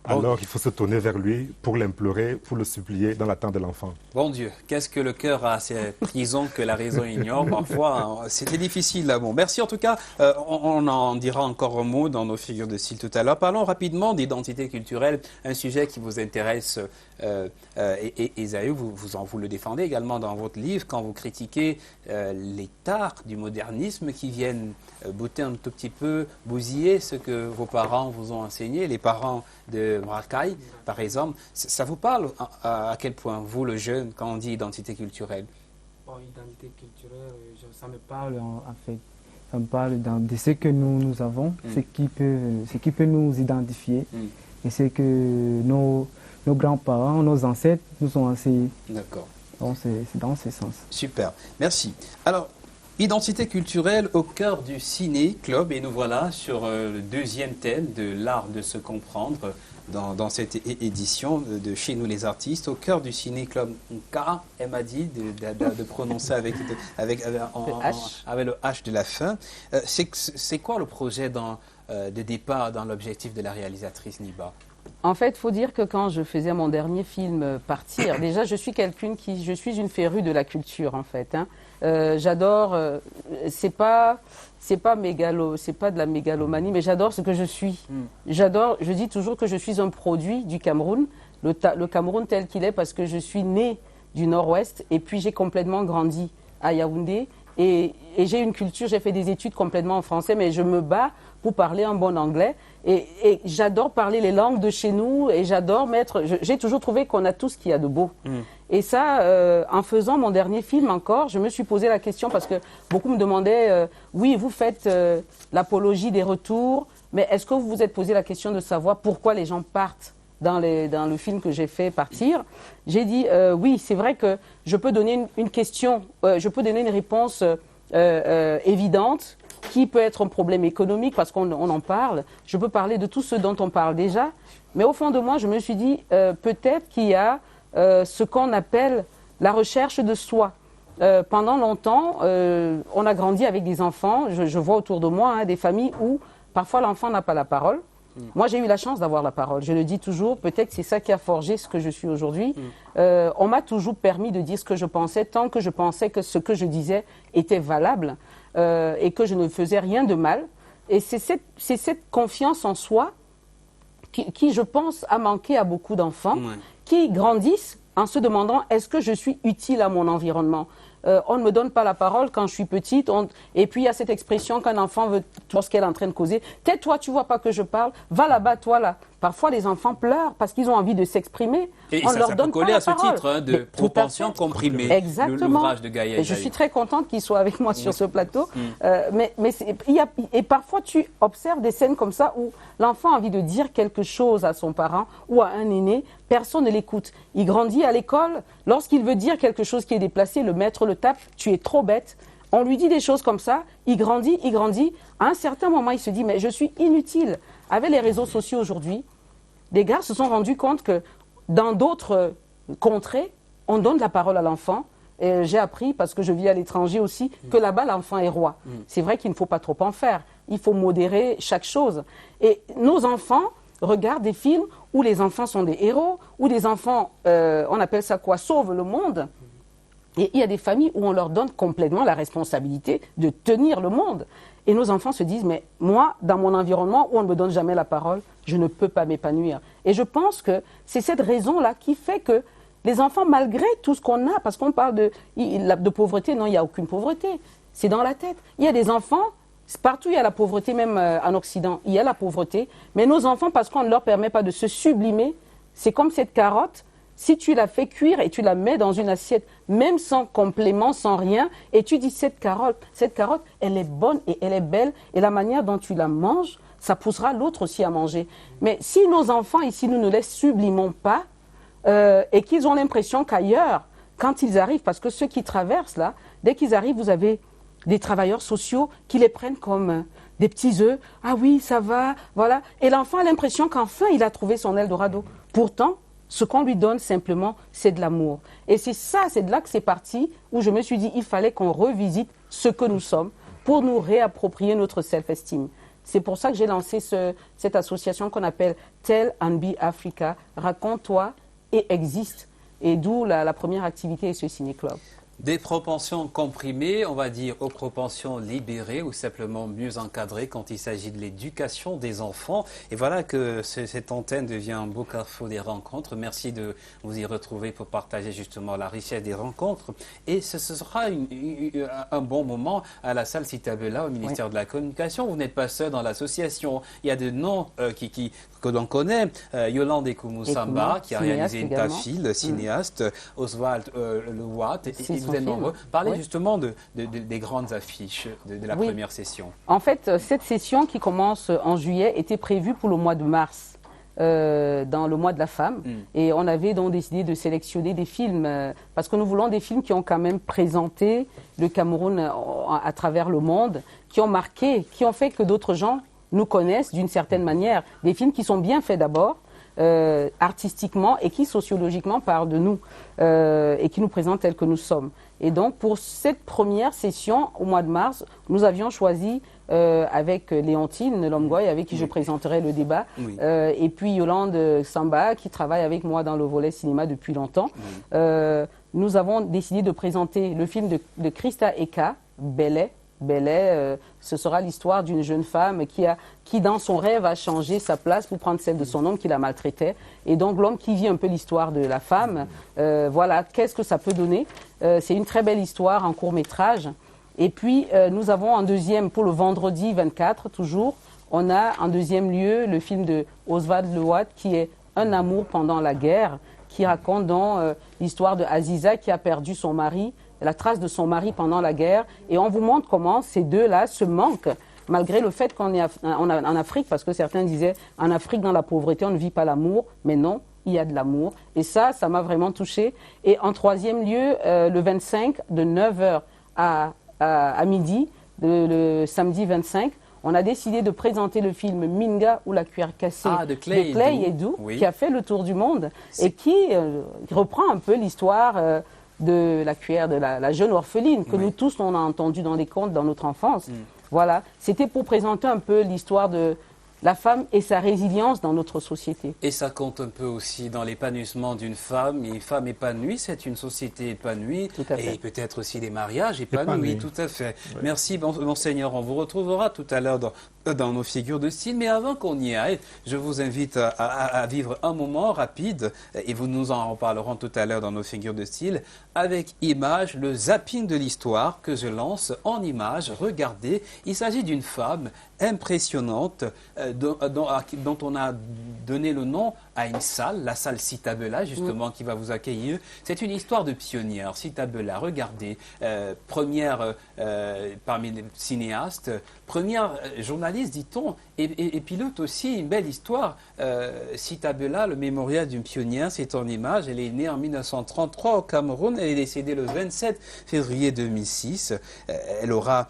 Alors, il faut se tourner vers lui pour l'implorer, pour le supplier dans l'attente de l'enfant. Bon Dieu, qu'est-ce que le cœur a ces prisons que la raison ignore parfois. C'était difficile là. Bon, merci en tout cas. On en dira encore un mot dans nos figures de style tout à l'heure. Parlons rapidement d'identité culturelle, un sujet qui vous intéresse. Et Esaü, vous le défendez également dans votre livre quand vous critiquez les tares du modernisme qui viennent botter un tout petit peu, bousiller ce que vos parents vous ont enseigné, les parents de Maracaï, par exemple. Ça vous parle à quel point, vous, le jeune, quand on dit identité culturelle? Bon, identité culturelle, ça me parle en fait. Ça me parle de ce que nous avons, ce qui peut nous identifier et ce que nos grands-parents, nos ancêtres nous ont enseigné. D'accord. Donc c'est dans ce sens. Super, merci. Alors, identité culturelle au cœur du Ciné Club, et nous voilà sur le deuxième thème de l'art de se comprendre dans cette édition de Chez nous les artistes, au cœur du Ciné Club. K, elle m'a dit de prononcer avec le H de la fin. C'est quoi le projet de départ dans l'objectif de la réalisatrice Niba? En fait, il faut dire que quand je faisais mon dernier film Partir, déjà je suis une férue de la culture en fait. Hein. J'adore, c'est pas de la mégalomanie, mais j'adore ce que je suis. Je dis toujours que je suis un produit du Cameroun, le Cameroun tel qu'il est, parce que je suis née du Nord-Ouest et puis j'ai complètement grandi à Yaoundé et j'ai une culture, j'ai fait des études complètement en français, mais je me bats pour parler un bon anglais et j'adore parler les langues de chez nous et j'adore j'ai toujours trouvé qu'on a tout ce qu'il y a de beau. Et ça, en faisant mon dernier film encore, je me suis posé la question parce que beaucoup me demandaient, oui, vous faites l'apologie des retours, mais est-ce que vous vous êtes posé la question de savoir pourquoi les gens partent dans le film que j'ai fait Partir? J'ai dit, oui, c'est vrai que je peux donner une question, je peux donner une réponse évidente, qui peut être un problème économique parce qu'on en parle. Je peux parler de tout ce dont on parle déjà. Mais au fond de moi, je me suis dit, peut-être qu'il y a ce qu'on appelle la recherche de soi. Pendant longtemps, on a grandi avec des enfants. Je vois autour de moi des familles où parfois l'enfant n'a pas la parole. Moi, j'ai eu la chance d'avoir la parole. Je le dis toujours, peut-être c'est ça qui a forgé ce que je suis aujourd'hui. On m'a toujours permis de dire ce que je pensais, tant que je pensais que ce que je disais était valable et que je ne faisais rien de mal. Et c'est cette confiance en soi qui, je pense, a manqué à beaucoup d'enfants qui grandissent en se demandant est-ce que je suis utile à mon environnement. On ne me donne pas la parole quand je suis petite. Et puis, il y a cette expression qu'un enfant veut, lorsqu'elle est en train de causer, tais-toi, tu vois pas que je parle, va là-bas, toi là. Parfois, les enfants pleurent parce qu'ils ont envie de s'exprimer. Et on leur donne pas la parole. À ce titre de Propension comprimée, l'ouvrage de Gaïa. Je suis très contente qu'ils soient avec moi sur ce plateau. Et parfois, tu observes des scènes comme ça où l'enfant a envie de dire quelque chose à son parent ou à un aîné. Personne ne l'écoute. Il grandit à l'école. Lorsqu'il veut dire quelque chose qui est déplacé, le maître le tape. Tu es trop bête. On lui dit des choses comme ça. Il grandit. À un certain moment, il se dit, mais je suis inutile. Avec les réseaux sociaux aujourd'hui, les gars se sont rendus compte que dans d'autres contrées, on donne la parole à l'enfant. J'ai appris, parce que je vis à l'étranger aussi, que là-bas, l'enfant est roi. C'est vrai qu'il ne faut pas trop en faire. Il faut modérer chaque chose. Et nos enfants regardent des films où les enfants sont des héros, où les enfants, on appelle ça quoi, sauvent le monde. Et il y a des familles où on leur donne complètement la responsabilité de tenir le monde. Et nos enfants se disent, mais moi, dans mon environnement où on ne me donne jamais la parole, je ne peux pas m'épanouir. Et je pense que c'est cette raison-là qui fait que les enfants, malgré tout ce qu'on a, parce qu'on parle de pauvreté, non, il n'y a aucune pauvreté. C'est dans la tête. Il y a des enfants, partout il y a la pauvreté, même en Occident, il y a la pauvreté. Mais nos enfants, parce qu'on ne leur permet pas de se sublimer, c'est comme cette carotte. Si tu la fais cuire et tu la mets dans une assiette, même sans complément, sans rien, et tu dis cette carotte, elle est bonne et elle est belle, et la manière dont tu la manges, ça poussera l'autre aussi à manger. Mais si nos enfants ici, nous ne les sublimons pas, et qu'ils ont l'impression qu'ailleurs, quand ils arrivent, parce que ceux qui traversent là, dès qu'ils arrivent, vous avez des travailleurs sociaux qui les prennent comme des petits œufs. Ah oui, ça va, voilà. Et l'enfant a l'impression qu'enfin, il a trouvé son Eldorado. Pourtant, ce qu'on lui donne simplement, c'est de l'amour. Et c'est ça, c'est de là que c'est parti, où je me suis dit, il fallait qu'on revisite ce que nous sommes pour nous réapproprier notre self-esteem. C'est pour ça que j'ai lancé cette association qu'on appelle Tell and Be Africa, raconte-toi et existe. Et d'où la première activité est ce ciné-club. Des propensions comprimées, on va dire aux propensions libérées ou simplement mieux encadrées quand il s'agit de l'éducation des enfants. Et voilà que cette antenne devient un beau carrefour des rencontres. Merci de vous y retrouver pour partager justement la richesse des rencontres. Et ce sera un bon moment à la salle Citabella au ministère de la Communication. Vous n'êtes pas seul dans l'association. Il y a des noms que l'on connaît. Yolande Ekoumu-Samba qui a réalisé une tafile, cinéaste. Oswald Lewatt. Vous êtes nombreux. Parlez justement des grandes affiches de la première session. En fait, cette session qui commence en juillet était prévue pour le mois de mars, dans le mois de la femme. Et on avait donc décidé de sélectionner des films, parce que nous voulons des films qui ont quand même présenté le Cameroun à travers le monde, qui ont marqué, qui ont fait que d'autres gens nous connaissent d'une certaine manière. Des films qui sont bien faits d'abord, artistiquement, et qui sociologiquement parlent de nous et qui nous présentent tels que nous sommes. Et donc pour cette première session au mois de mars, nous avions choisi avec Léontine Lomgoy, avec qui je présenterai le débat, et puis Yolande Samba qui travaille avec moi dans le volet cinéma depuis longtemps. Nous avons décidé de présenter le film de Christa Eka, Belay. Ce sera l'histoire d'une jeune femme qui dans son rêve a changé sa place pour prendre celle de son homme qui la maltraitait. Et donc l'homme qui vit un peu l'histoire de la femme, voilà, qu'est-ce que ça peut donner. C'est une très belle histoire en court-métrage. Et puis nous avons en deuxième, pour le vendredi 24 toujours, on a en deuxième lieu le film de Oswald Lewatt qui est Un amour pendant la guerre, qui raconte donc l'histoire de Aziza qui a perdu son mari, la trace de son mari pendant la guerre, et on vous montre comment ces deux-là se manquent, malgré le fait qu'on est en Afrique, parce que certains disaient, en Afrique, dans la pauvreté, on ne vit pas l'amour, mais non, il y a de l'amour, et ça m'a vraiment touchée. Et en troisième lieu, le 25, de 9h à midi, le samedi 25, on a décidé de présenter le film Minga ou la cuillère cassée de Clay Edou, qui a fait le tour du monde, et qui reprend un peu l'histoire de la cuillère, de la jeune orpheline, que nous tous, on a entendu dans des contes dans notre enfance. Voilà, c'était pour présenter un peu l'histoire de la femme et sa résilience dans notre société. Et ça compte un peu aussi dans l'épanouissement d'une femme. Une femme épanouie, c'est une société épanouie. Et peut-être aussi des mariages épanouis. Tout à fait. Oui. Merci, Monseigneur. On vous retrouvera tout à l'heure dans nos figures de style. Mais avant qu'on y aille, je vous invite à vivre un moment rapide, et nous en reparlerons tout à l'heure dans nos figures de style, avec Images, le zapping de l'histoire que je lance en images. Regardez, il s'agit d'une femme impressionnante dont on a donné le nom à une salle, la salle Citabella justement, qui va vous accueillir. C'est une histoire de pionnière, Citabella. Regardez, première parmi les cinéastes, première journaliste, dit-on, et pilote aussi, une belle histoire. Citabella, le mémorial d'une pionnière, c'est en image. Elle est née en 1933 au Cameroun, elle est décédée le 27 février 2006. Elle aura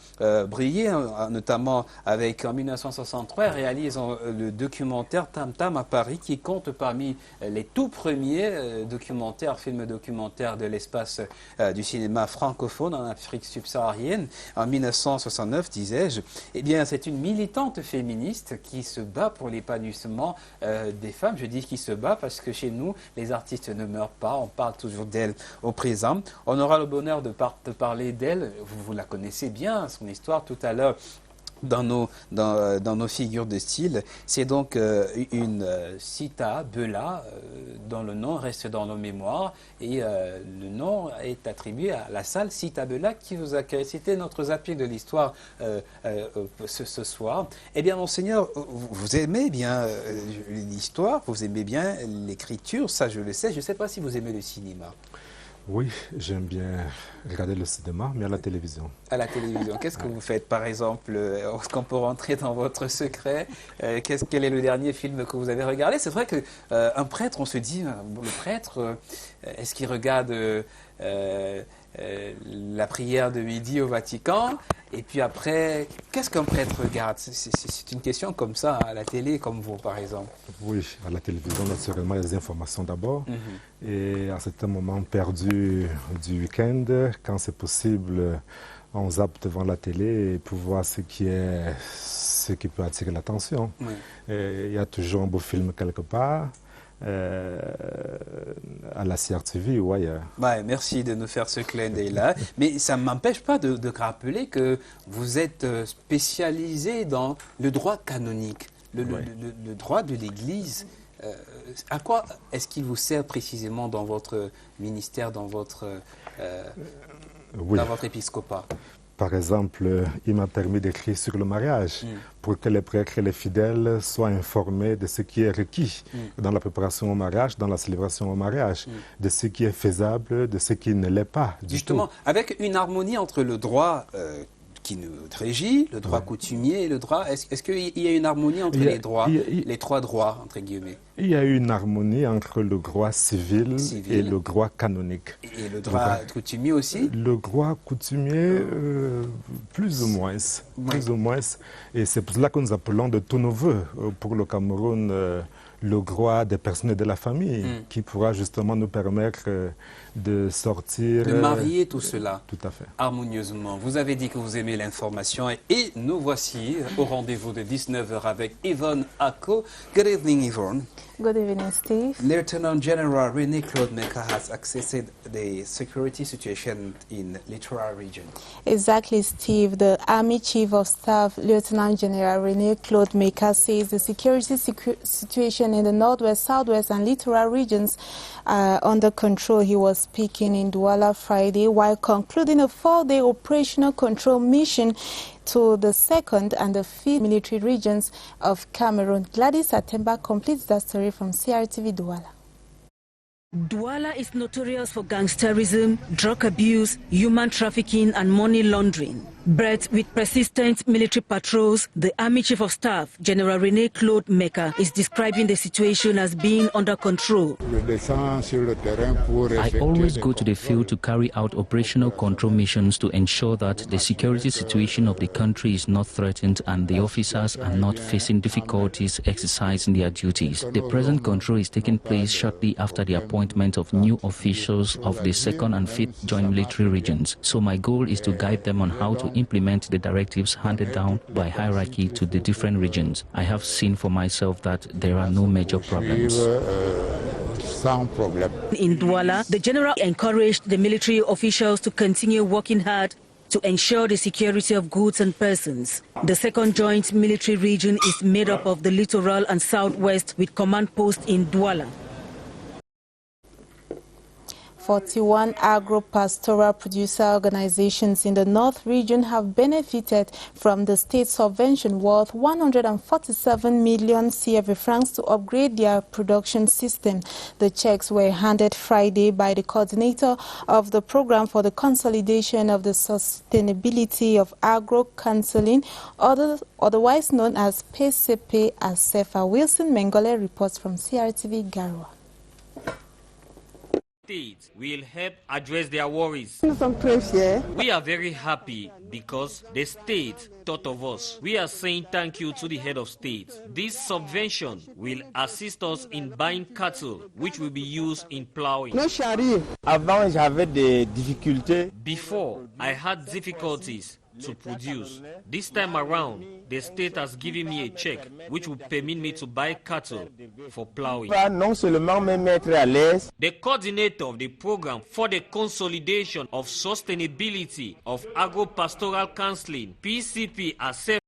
brillé, notamment avec, en 1963, elle réalise le documentaire Tam Tam à Paris, qui compte parmi les tout premiers films documentaires de l'espace du cinéma francophone en Afrique subsaharienne, en 1969, disais-je. Eh bien, c'est une militante féministe qui se bat pour l'épanouissement des femmes. Je dis qui se bat parce que chez nous, les artistes ne meurent pas, on parle toujours d'elle au présent. On aura le bonheur de parler d'elle, vous la connaissez bien, son histoire tout à l'heure. Dans nos figures de style, c'est donc une Sita Bella dont le nom reste dans nos mémoires et le nom est attribué à la salle Sita Bella qui vous accueille. C'était notre zapping de l'histoire ce soir. Eh bien, monseigneur, vous aimez bien l'histoire, vous aimez bien l'écriture, ça je le sais. Je ne sais pas si vous aimez le cinéma. Oui, j'aime bien regarder le cinéma, mais à la télévision. À la télévision. Qu'est-ce que vous faites, par exemple? Est-ce qu'on peut rentrer dans votre secret? Quel est le dernier film que vous avez regardé? C'est vrai qu'un prêtre, on se dit, le prêtre, est-ce qu'il regarde la prière de midi au Vatican? Et puis après, qu'est-ce qu'un prêtre regarde? C'est une question comme ça, à la télé, comme vous, par exemple. Oui, à la télévision, naturellement, les informations d'abord. Et à certains moments perdus du week-end, quand c'est possible, on zappe devant la télé pour voir ce qui peut attirer l'attention. Il y a toujours un beau film quelque part. À la CRTV ou ailleurs. Merci de nous faire ce clin d'œil-là. Mais ça ne m'empêche pas de rappeler que vous êtes spécialisé dans le droit canonique, le droit de l'Église. À quoi est-ce qu'il vous sert précisément dans votre ministère, dans votre épiscopat? Par exemple, il m'a permis d'écrire sur le mariage pour que les prêtres et les fidèles soient informés de ce qui est requis dans la préparation au mariage, dans la célébration au mariage, de ce qui est faisable, de ce qui ne l'est pas. Justement, avec une harmonie entre le droit qui nous régit, le droit coutumier et le droit... Est-ce qu'il y a une harmonie entre les droits, les trois droits, entre guillemets? Il y a une harmonie entre le droit civil et le droit canonique. Et le droit coutumier aussi? Le droit coutumier, plus ou moins. Plus ou moins. Et c'est pour cela que nous appelons de tous nos voeux pour le Cameroun le droit des personnes et de la famille qui pourra justement nous permettre de sortir... De marier tout cela. Tout à fait. Harmonieusement. Vous avez dit que vous aimez l'information et nous voici au rendez-vous de 19h avec Yvonne Ako. Good evening, Yvonne. Good evening, Steve. Lieutenant General René Claude Meka has assessed the security situation in Littoral region. Exactly, Steve. The Army Chief of Staff, Lieutenant General René Claude Meka, says the security situation in the Northwest, Southwest and Littoral regions are under control. He was speaking in Douala Friday while concluding a 4-day operational control mission to the 2nd and the 5th military regions of Cameroon. Gladys Atemba completes that story from CRTV Douala. Douala is notorious for gangsterism, drug abuse, human trafficking and money laundering. But with persistent military patrols, the Army Chief of Staff, General René Claude Meka, is describing the situation as being under control. I always go to the field to carry out operational control missions to ensure that the security situation of the country is not threatened and the officers are not facing difficulties exercising their duties. The present control is taking place shortly after the appointment of new officials of the 2nd and 5th Joint Military Regions. So my goal is to guide them on how to implement the directives handed down by hierarchy to the different regions. I have seen for myself that there are no major problems. In Douala, the general encouraged the military officials to continue working hard to ensure the security of goods and persons. The 2nd Joint Military Region is made up of the Littoral and Southwest with command posts in Douala. 41 agro-pastoral producer organizations in the North region have benefited from the state subvention worth 147 million CFA francs to upgrade their production system. The checks were handed Friday by the coordinator of the program for the consolidation of the sustainability of agro-counseling, otherwise known as PCP ASEFA. Wilson Mengole reports from CRTV Garwa. state will help address their worries. Nous sommes très fiers. We are very happy because the state thought of us. We are saying thank you to the head of state. This subvention will assist us in buying cattle, which will be used in plowing. Nos charrues. Avant, j'avais des difficultés. Before, I had difficulties to produce. This time around, the state has given me a check which will permit me to buy cattle for plowing. Non seulement me mettre à l'aise. The coordinator of the program for the consolidation of sustainability of agro-pastoral counseling, PCP, has said